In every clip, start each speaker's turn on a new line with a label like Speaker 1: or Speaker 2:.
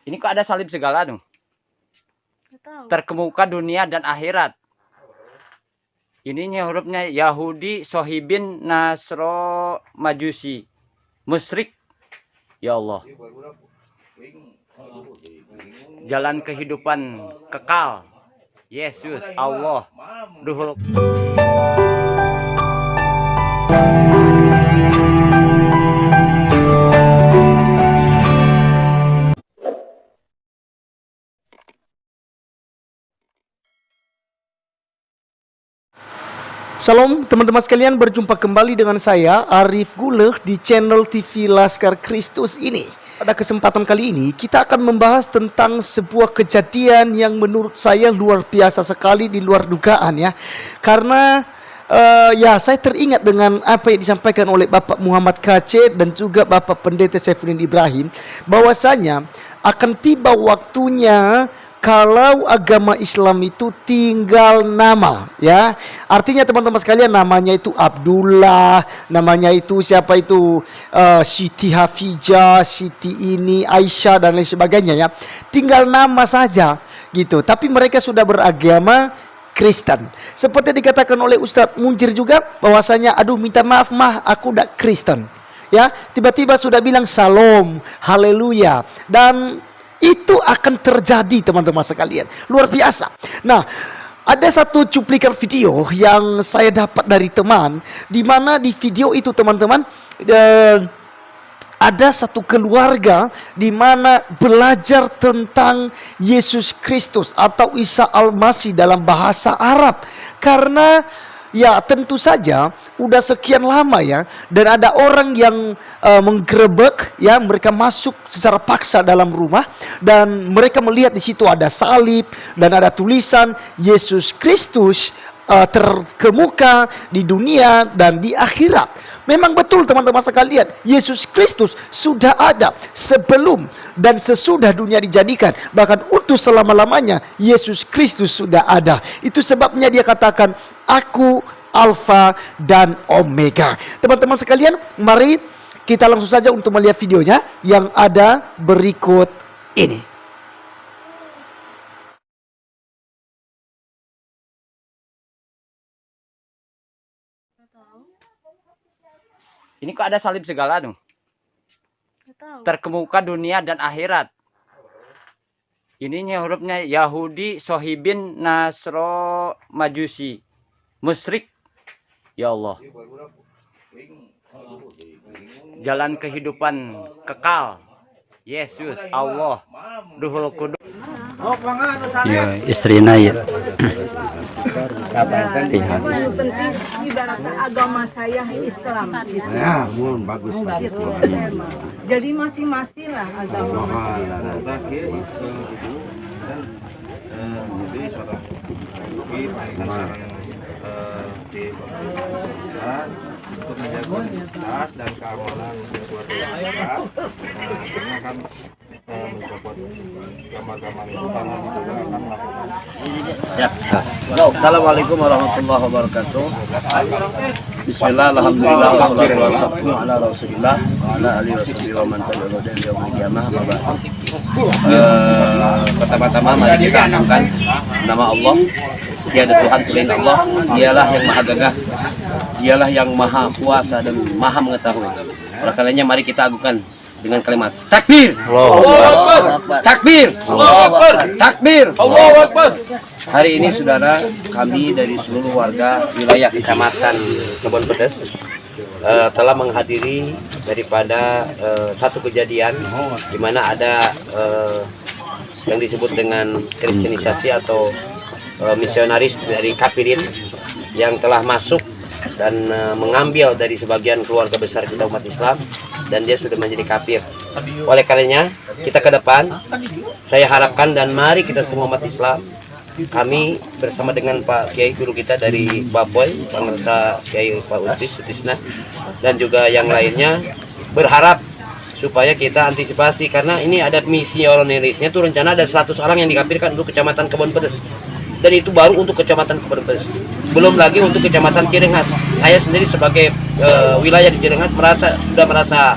Speaker 1: Ini kok ada salib segala tuh? Terkemuka dunia dan akhirat. Ininya hurufnya Yahudi, Sohibin, Nasro, Majusi, musyrik. Ya Allah. Jalan kehidupan kekal. Yesus, Allah, Ruhul.
Speaker 2: Salam teman-teman sekalian, berjumpa kembali dengan saya Arif Guleh di channel TV Laskar Kristus ini. Pada kesempatan kali ini kita akan membahas tentang sebuah kejadian yang menurut saya luar biasa sekali, di luar dugaan ya. Karena saya teringat dengan apa yang disampaikan oleh Bapak Muhammad KC dan juga Bapak Pendeta Saifuddin Ibrahim, bahwasanya akan tiba waktunya kalau agama Islam itu tinggal nama, ya. Artinya teman-teman sekalian, namanya itu Abdullah, namanya itu siapa itu, Siti Hafijah, Siti ini, Aisyah dan lain sebagainya ya. Tinggal nama saja gitu. Tapi mereka sudah beragama Kristen. Seperti dikatakan oleh Ustadz Munjir juga, bahwasanya aduh minta maaf mah, aku udah Kristen. Ya, tiba-tiba sudah bilang Salam, haleluya, dan itu akan terjadi teman-teman sekalian. Luar biasa. Nah, ada satu cuplikan video yang saya dapat dari teman, di mana di video itu teman-teman ada satu keluarga di mana belajar tentang Yesus Kristus atau Isa Al-Masih dalam bahasa Arab. Karena ya tentu saja udah sekian lama ya, dan ada orang yang menggerebek ya, mereka masuk secara paksa dalam rumah dan mereka melihat di situ ada salib dan ada tulisan Yesus Kristus terkemuka di dunia dan di akhirat. Memang betul teman-teman sekalian, Yesus Kristus sudah ada sebelum dan sesudah dunia dijadikan. Bahkan untuk selama-lamanya Yesus Kristus sudah ada. Itu sebabnya dia katakan, aku Alfa dan Omega. Teman-teman sekalian, mari kita langsung saja untuk melihat videonya yang ada berikut ini.
Speaker 1: Ini kok ada salib segala tuh? Terkemuka dunia dan akhirat. Ininya hurufnya Yahudi, Sohibin, Nasro, Majusi, musyrik. Ya Allah. Jalan kehidupan kekal. Yesus, Allah, Ruhul Kudus.
Speaker 3: Ya, istrinya ya.
Speaker 4: Penting ibaratnya agama saya Islam gitu.
Speaker 5: Ya, bagus.
Speaker 4: Gitu. Jadi masing-masing lah agama masing-masing.
Speaker 5: Jadi seorang mungkin untuk menjaga identitas dan keamanan keluarga kita. Karena kan mencopot gambar-gambar itu karena juga akan melakukan.
Speaker 3: Ya. Assalamualaikum warahmatullahi wabarakatuh. Bismillah, alhamdulillah, wassalatu wassalamu ala rasulillah wa ala alihi wasallam wa man tabi'ahu ila yaumil qiyamah. Pertama-tama mari kita agungkan nama Allah. Tiada Tuhan selain Allah. Dialah yang maha gagah, dialah yang maha kuasa dan maha mengetahui. Oleh karenanya mari kita agungkan dengan kalimat takbir, Allahu Akbar, takbir, Allahu Akbar, takbir, Allahu Akbar. Hari ini saudara, kami dari seluruh warga wilayah Kecamatan Kebon Pedes telah menghadiri daripada satu kejadian di mana ada yang disebut dengan kristenisasi atau misionaris dari kafirin yang telah masuk dan mengambil dari sebagian keluarga besar kita umat Islam, dan dia sudah menjadi kafir. Oleh karenanya kita ke depan, saya harapkan dan mari kita semua umat Islam, kami bersama dengan Pak Kiai guru kita dari Bapoy, Pangersa Kiai Pak Utisna, dan juga yang lainnya, berharap supaya kita antisipasi, karena ini ada misionarisnya tuh, rencana ada 100 orang yang dikafirkan untuk Kecamatan Kebon Pedes. Dan itu baru untuk Kecamatan Kebon Pedes. Belum lagi untuk Kecamatan Cirengas. Saya sendiri sebagai wilayah di Cirengas sudah merasa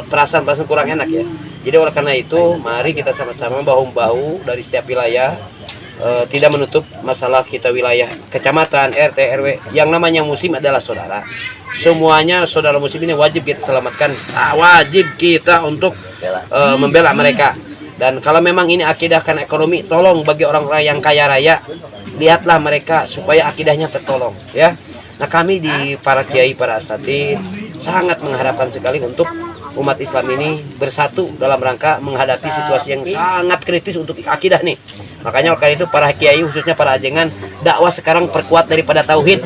Speaker 3: perasaan kurang enak ya. Jadi oleh karena itu, mari kita sama-sama bahu-bahu dari setiap wilayah, tidak menutup masalah kita wilayah kecamatan, RT, RW. Yang namanya muslim adalah saudara. Semuanya saudara muslim ini wajib kita selamatkan, wajib kita untuk membela mereka. Dan kalau memang ini akidah karena ekonomi, tolong bagi orang-orang yang kaya raya, lihatlah mereka supaya akidahnya tertolong, ya. Nah, kami di para kiai, para asatidz sangat mengharapkan sekali untuk umat Islam ini bersatu dalam rangka menghadapi situasi yang sangat kritis untuk akidah nih. Makanya oleh itu para kiai, khususnya para ajengan, dakwah sekarang perkuat daripada tauhid.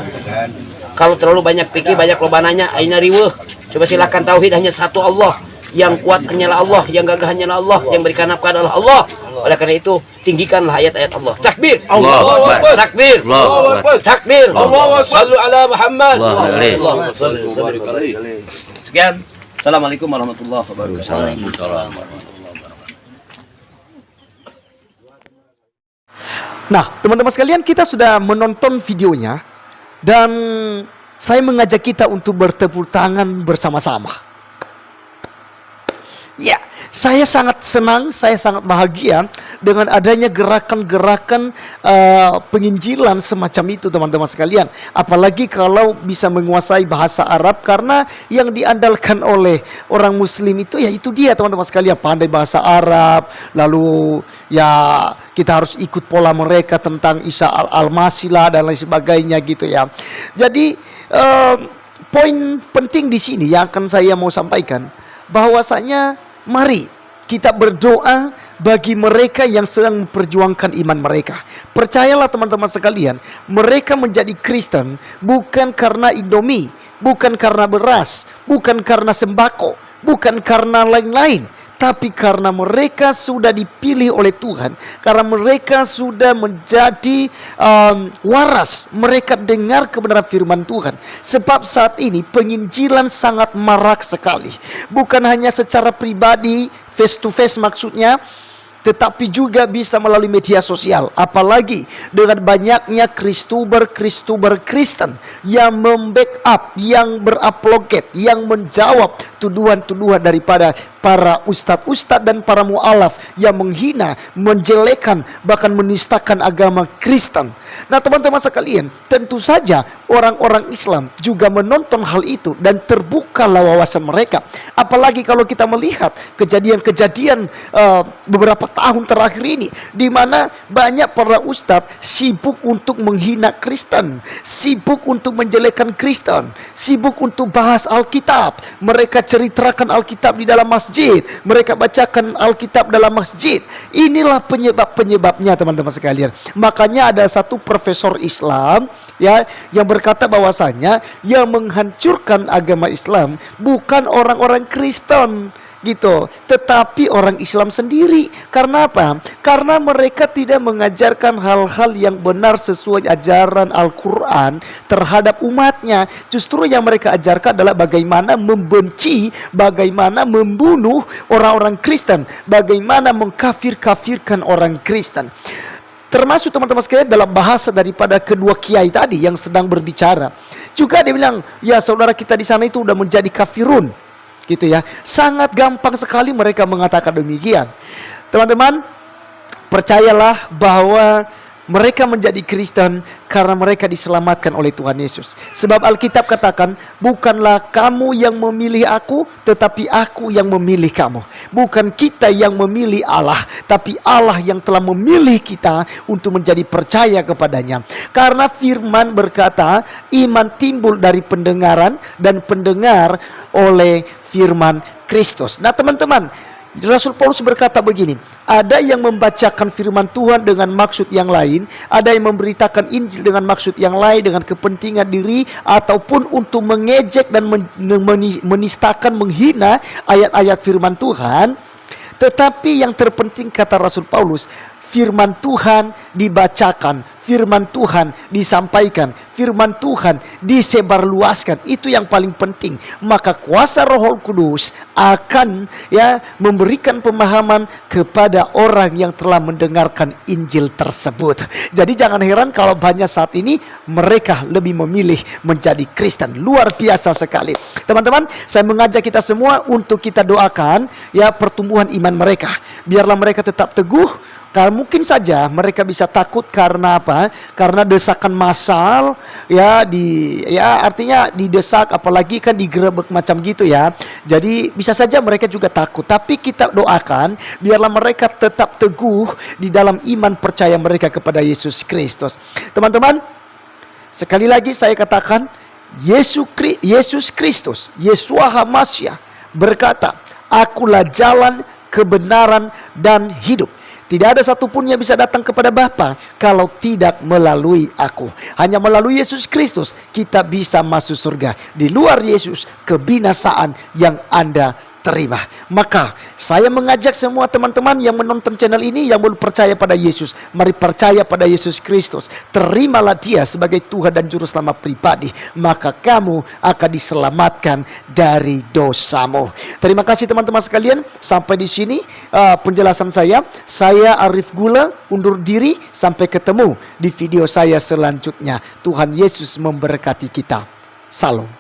Speaker 3: Kalau terlalu banyak pikir, banyak lobananya, aina riweuh. Coba silakan tauhid, hanya satu Allah. Yang kuat hanyalah Allah, yang gagah hanyalah Allah, yang berikan nafkah adalah Allah. Oleh karena itu, tinggikanlah ayat-ayat Allah. Takbir, Allahu Akbar. Takbir, Allahu Akbar. Takbir, Allahu Akbar. Shallu ala Muhammad. Allahumma shalli wa sallim alaihi. Sekian. Assalamualaikum warahmatullahi wabarakatuh.
Speaker 2: Nah, teman-teman sekalian, kita sudah menonton videonya dan saya mengajak kita untuk bertepuk tangan bersama-sama. Ya, saya sangat senang, saya sangat bahagia dengan adanya gerakan-gerakan penginjilan semacam itu, teman-teman sekalian. Apalagi kalau bisa menguasai bahasa Arab, karena yang diandalkan oleh orang muslim itu ya itu dia, teman-teman sekalian, pandai bahasa Arab. Lalu ya kita harus ikut pola mereka tentang Isa al-Masih dan lain sebagainya gitu ya. Jadi poin penting di sini yang akan saya mau sampaikan, bahwasanya mari kita berdoa bagi mereka yang sedang memperjuangkan iman mereka. Percayalah teman-teman sekalian, mereka menjadi Kristen bukan karena Indomie, bukan karena beras, bukan karena sembako, bukan karena lain-lain, tapi karena mereka sudah dipilih oleh Tuhan, karena mereka sudah menjadi waras, mereka dengar kebenaran firman Tuhan. Sebab saat ini penginjilan sangat marak sekali, bukan hanya secara pribadi, face to face maksudnya, tetapi juga bisa melalui media sosial. Apalagi dengan banyaknya Kristuber Kristen yang membackup, yang berapologet, yang menjawab tuduhan-tuduhan daripada para ustadz-ustadz dan para mu'alaf yang menghina, menjelekkan, bahkan menistakan agama Kristen. Nah, teman-teman sekalian, tentu saja orang-orang Islam juga menonton hal itu dan terbukalah wawasan mereka. Apalagi kalau kita melihat kejadian-kejadian beberapa tahun terakhir ini, di mana banyak para ustadz sibuk untuk menghina Kristen, sibuk untuk menjelekkan Kristen, sibuk untuk bahas Alkitab. Mereka ceritakan Alkitab di dalam masjid, mereka bacakan Alkitab dalam masjid. Inilah penyebabnya, teman-teman sekalian. Makanya ada satu profesor Islam ya yang berkata bahwasanya yang menghancurkan agama Islam bukan orang-orang Kristen gitu, tetapi orang Islam sendiri. Karena apa? Karena mereka tidak mengajarkan hal-hal yang benar sesuai ajaran Al-Quran terhadap umatnya. Justru yang mereka ajarkan adalah bagaimana membenci, bagaimana membunuh orang-orang Kristen, bagaimana mengkafir-kafirkan orang Kristen. Termasuk teman-teman sekalian dalam bahasa daripada kedua kiai tadi yang sedang berbicara, juga dia bilang, ya saudara kita di sana itu udah menjadi kafirun, gitu ya. Sangat gampang sekali mereka mengatakan demikian. Teman-teman, percayalah bahwa mereka menjadi Kristen karena mereka diselamatkan oleh Tuhan Yesus. Sebab Alkitab katakan, bukanlah kamu yang memilih aku, tetapi aku yang memilih kamu. Bukan kita yang memilih Allah, tapi Allah yang telah memilih kita untuk menjadi percaya kepadanya. Karena firman berkata, iman timbul dari pendengaran, dan pendengar oleh firman Kristus. Nah teman-teman, Rasul Paulus berkata begini, ada yang membacakan firman Tuhan dengan maksud yang lain, ada yang memberitakan Injil dengan maksud yang lain, dengan kepentingan diri, ataupun untuk mengejek dan menistakan, menghina ayat-ayat firman Tuhan. Tetapi yang terpenting, kata Rasul Paulus, firman Tuhan dibacakan, firman Tuhan disampaikan, firman Tuhan disebarluaskan. Itu yang paling penting. Maka kuasa Roh Kudus akan memberikan pemahaman kepada orang yang telah mendengarkan Injil tersebut. Jadi jangan heran kalau banyak saat ini mereka lebih memilih menjadi Kristen. Luar biasa sekali. Teman-teman, saya mengajak kita semua untuk kita doakan pertumbuhan iman mereka. Biarlah mereka tetap teguh. Karena mungkin saja mereka bisa takut karena apa? Karena desakan massal, artinya didesak, apalagi kan digerebek macam gitu ya. Jadi bisa saja mereka juga takut. Tapi kita doakan biarlah mereka tetap teguh di dalam iman percaya mereka kepada Yesus Kristus. Teman-teman, sekali lagi saya katakan, Yesus Kristus, Yeshua HaMashiach berkata, "Akulah jalan, kebenaran, dan hidup. Tidak ada satupun yang bisa datang kepada Bapa kalau tidak melalui aku." Hanya melalui Yesus Kristus kita bisa masuk surga. Di luar Yesus, kebinasaan yang Anda terima. Maka saya mengajak semua teman-teman yang menonton channel ini yang belum percaya pada Yesus, mari percaya pada Yesus Kristus. Terimalah Dia sebagai Tuhan dan Juru Selamat pribadi. Maka kamu akan diselamatkan dari dosamu. Terima kasih teman-teman sekalian. Sampai di sini penjelasan saya. Saya Arif Gula undur diri. Sampai ketemu di video saya selanjutnya. Tuhan Yesus memberkati kita. Salam.